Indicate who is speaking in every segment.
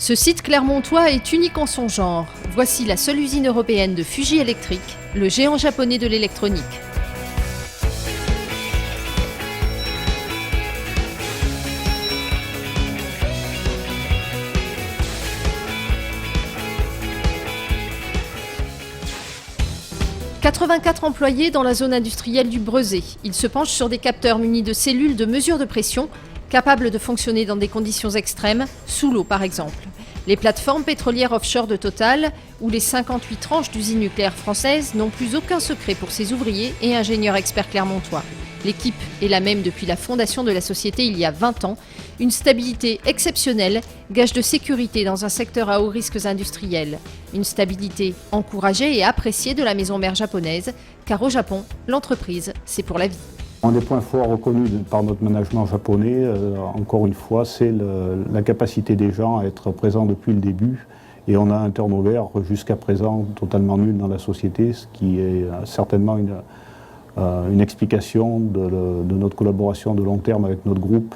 Speaker 1: Ce site clermontois est unique en son genre. Voici la seule usine européenne de Fuji Electric, le géant japonais de l'électronique. « 84 employés dans la zone industrielle du Brezé. Ils se penchent sur des capteurs munis de cellules de mesure de pression, capables de fonctionner dans des conditions extrêmes, sous l'eau par exemple. Les plateformes pétrolières offshore de Total ou les 58 tranches d'usines nucléaires françaises n'ont plus aucun secret pour ces ouvriers et ingénieurs experts clermontois. L'équipe est la même depuis la fondation de la société il y a 20 ans. Une stabilité exceptionnelle, gage de sécurité dans un secteur à hauts risques industriels. Une stabilité encouragée et appréciée de la maison mère japonaise, car au Japon, l'entreprise, c'est pour la vie.
Speaker 2: Un des points forts reconnus par notre management japonais, encore une fois, c'est la capacité des gens à être présents depuis le début. Et on a un turnover jusqu'à présent totalement nul dans la société, ce qui est certainement une explication de notre collaboration de long terme avec notre groupe.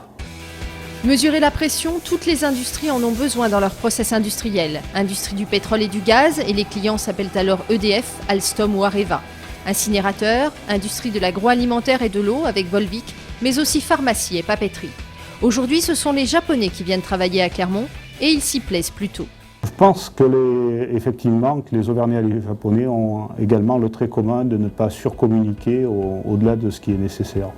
Speaker 1: Mesurer la pression, toutes les industries en ont besoin dans leur process industriel. Industrie du pétrole et du gaz, et les clients s'appellent alors EDF, Alstom ou Areva. Incinérateurs, industrie de l'agroalimentaire et de l'eau avec Volvic, mais aussi pharmacie et papeterie. Aujourd'hui, ce sont les Japonais qui viennent travailler à Clermont et ils s'y plaisent plutôt.
Speaker 2: Je pense effectivement que les Auvergnats et les Japonais ont également le trait commun de ne pas surcommuniquer au-delà de ce qui est nécessaire.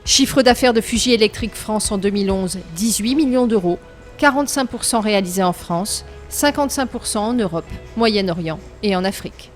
Speaker 1: Chiffre d'affaires de Fuji Electric France en 2011, 18 millions d'euros, 45% réalisés en France, 55% en Europe, Moyen-Orient et en Afrique.